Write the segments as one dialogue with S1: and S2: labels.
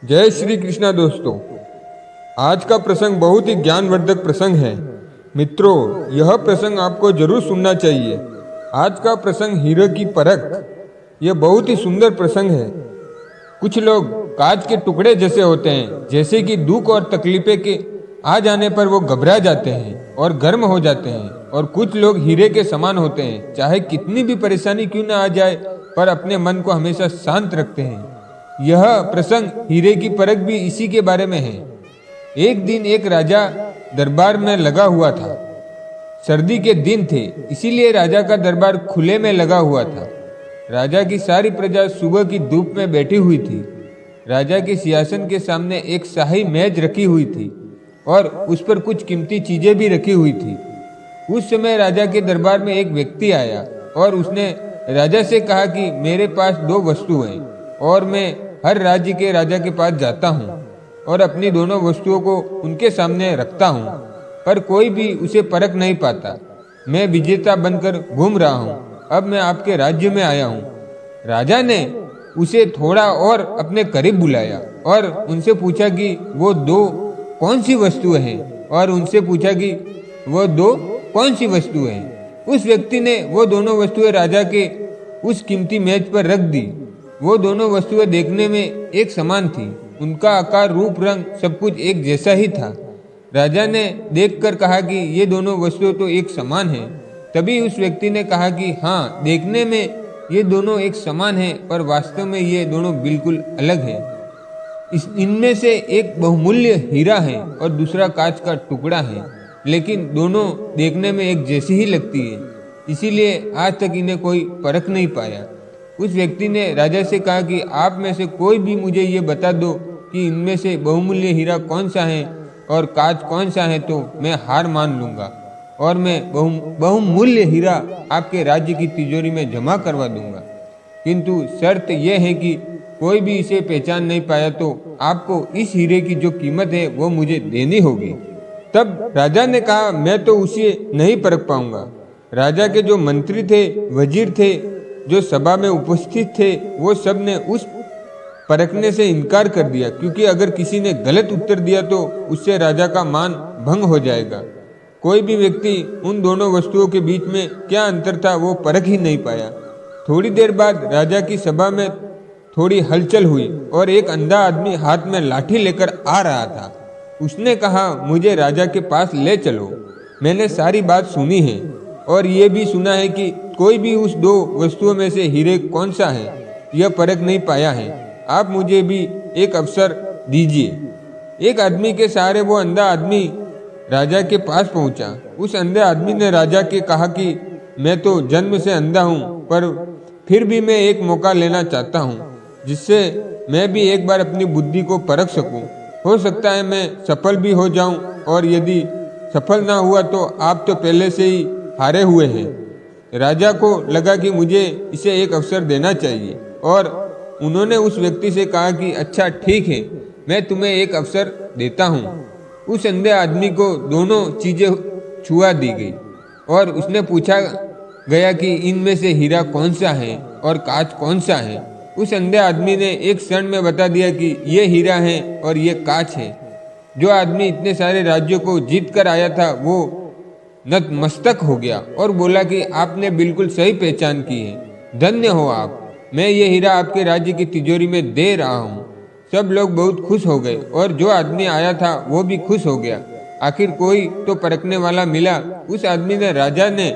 S1: जय श्री कृष्णा दोस्तों। आज का प्रसंग बहुत ही ज्ञानवर्धक प्रसंग है। मित्रों, यह प्रसंग आपको जरूर सुनना चाहिए। आज का प्रसंग हीरे की परख। यह बहुत ही सुंदर प्रसंग है। कुछ लोग कांच के टुकड़े जैसे होते हैं, जैसे कि दुख और तकलीफें के आ जाने पर वो घबरा जाते हैं और गर्म हो जाते हैं। और कुछ लोग हीरे के समान होते हैं, चाहे कितनी भी परेशानी क्यों ना आ जाए, पर अपने मन को हमेशा शांत रखते हैं। यह प्रसंग हीरे की परख भी इसी के बारे में है। एक दिन एक राजा दरबार में लगा हुआ था। सर्दी के दिन थे, इसीलिए राजा का दरबार खुले में लगा हुआ था। राजा की सारी प्रजा सुबह की धूप में बैठी हुई थी। राजा के सिंहासन के सामने एक शाही मेज रखी हुई थी और उस पर कुछ कीमती चीजें भी रखी हुई थी। उस समय राजा के दरबार में एक व्यक्ति आया और उसने राजा से कहा कि मेरे पास दो वस्तु हैं और मैं हर राज्य के राजा के पास जाता हूँ और अपनी दोनों वस्तुओं को उनके सामने रखता हूँ, पर कोई भी उसे परख नहीं पाता। मैं विजेता बनकर घूम रहा हूँ। अब मैं आपके राज्य में आया हूँ। राजा ने उसे थोड़ा और अपने करीब बुलाया और उनसे पूछा कि वो दो कौन सी वस्तुएं हैं और उनसे पूछा कि वो दो कौन सी वस्तुएं हैं। उस व्यक्ति ने वो दोनों वस्तुएं राजा के उस कीमती मेज पर रख दी। वो दोनों वस्तुएं देखने में एक समान थी। उनका आकार, रूप, रंग सब कुछ एक जैसा ही था। राजा ने देखकर कहा कि ये दोनों वस्तुएं तो एक समान हैं। तभी उस व्यक्ति ने कहा कि हाँ, देखने में ये दोनों एक समान हैं, पर वास्तव में ये दोनों बिल्कुल अलग हैं। इनमें से एक बहुमूल्य हीरा है और दूसरा कांच का टुकड़ा है, लेकिन दोनों देखने में एक जैसी ही लगती है, इसीलिए आज तक इन्हें कोई परख नहीं पाया। उस व्यक्ति ने राजा से कहा कि आप में से कोई भी मुझे ये बता दो कि इनमें से बहुमूल्य हीरा कौन सा है और कांच कौन सा है, तो मैं हार मान लूंगा और मैं बहुमूल्य हीरा आपके राज्य की तिजोरी में जमा करवा दूंगा। किंतु शर्त यह है कि कोई भी इसे पहचान नहीं पाया तो आपको इस हीरे की जो कीमत है वो मुझे देनी होगी। तब राजा ने कहा, मैं तो उसे नहीं परख पाऊंगा। राजा के जो मंत्री थे, वजीर थे, जो सभा में उपस्थित थे, वो सब ने उस परखने से इनकार कर दिया, क्योंकि अगर किसी ने गलत उत्तर दिया तो उससे राजा का मान भंग हो जाएगा। कोई भी व्यक्ति उन दोनों वस्तुओं के बीच में क्या अंतर था वो परख ही नहीं पाया। थोड़ी देर बाद राजा की सभा में थोड़ी हलचल हुई और एक अंधा आदमी हाथ में लाठी लेकर आ रहा था। उसने कहा, मुझे राजा के पास ले चलो। मैंने सारी बात सुनी है और ये भी सुना है कि कोई भी उस दो वस्तुओं में से हीरे कौन सा है यह परख नहीं पाया है। आप मुझे भी एक अवसर दीजिए। एक आदमी के सहारे वो अंधा आदमी राजा के पास पहुंचा। उस अंधे आदमी ने राजा के कहा कि मैं तो जन्म से अंधा हूं, पर फिर भी मैं एक मौका लेना चाहता हूं, जिससे मैं भी एक बार अपनी बुद्धि को परख सकूं। हो सकता है मैं सफल भी हो जाऊं, और यदि सफल ना हुआ तो आप तो पहले से ही हारे हुए हैं। राजा को लगा कि मुझे इसे एक अवसर देना चाहिए और उन्होंने उस व्यक्ति से कहा कि अच्छा ठीक है, मैं तुम्हें एक अवसर देता हूँ। उस अंधे आदमी को दोनों चीजें छुआ दी गई और उसने पूछा गया कि इनमें से हीरा कौन सा है और कांच कौन सा है। उस अंधे आदमी ने एक क्षण में बता दिया कि ये हीरा है और ये कांच है। जो आदमी इतने सारे राज्यों को जीत कर आया था वो नतमस्तक हो गया और बोला कि आपने बिल्कुल सही पहचान की है, धन्य हो आप। मैं ये हीरा आपके राज्य की तिजोरी में दे रहा हूँ। सब लोग बहुत खुश हो गए और जो आदमी आया था वो भी खुश हो गया। आखिर कोई तो परखने वाला मिला। उस आदमी ने, राजा ने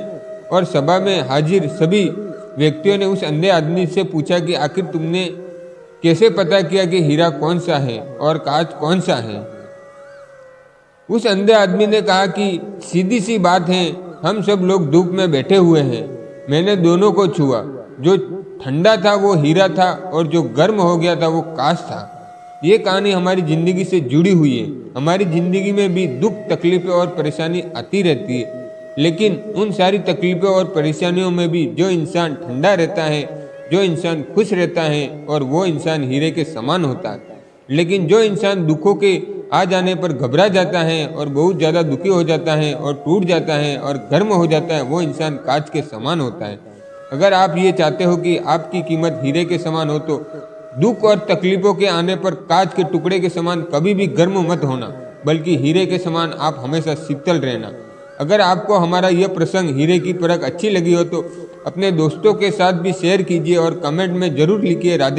S1: और सभा में हाजिर सभी व्यक्तियों ने उस अंधे आदमी से पूछा कि आखिर तुमने कैसे पता किया कि हीरा कौन सा है और कांच कौन सा है। उस अंधे आदमी ने कहा कि सीधी सी बात है, हम सब लोग धूप में बैठे हुए हैं। मैंने दोनों को छुआ। जो ठंडा था वो हीरा था और जो गर्म हो गया था वो कांच था। ये कहानी हमारी जिंदगी से जुड़ी हुई है। हमारी जिंदगी में भी दुख, तकलीफें और परेशानी आती रहती है, लेकिन उन सारी तकलीफों और परेशानियों में भी जो इंसान ठंडा रहता है, जो इंसान खुश रहता है, और वो इंसान हीरे के समान होता है। लेकिन जो इंसान दुखों के आ जाने पर घबरा जाता है और बहुत ज़्यादा दुखी हो जाता है और टूट जाता है और गर्म हो जाता है, वो इंसान कांच के समान होता है। अगर आप ये चाहते हो कि आपकी कीमत हीरे के समान हो तो दुख और तकलीफों के आने पर कांच के टुकड़े के समान कभी भी गर्म मत होना, बल्कि हीरे के समान आप हमेशा शीतल रहना। अगर आपको हमारा यह प्रसंग हीरे की परख अच्छी लगी हो तो अपने दोस्तों के साथ भी शेयर कीजिए और कमेंट में जरूर लिखिए राधे।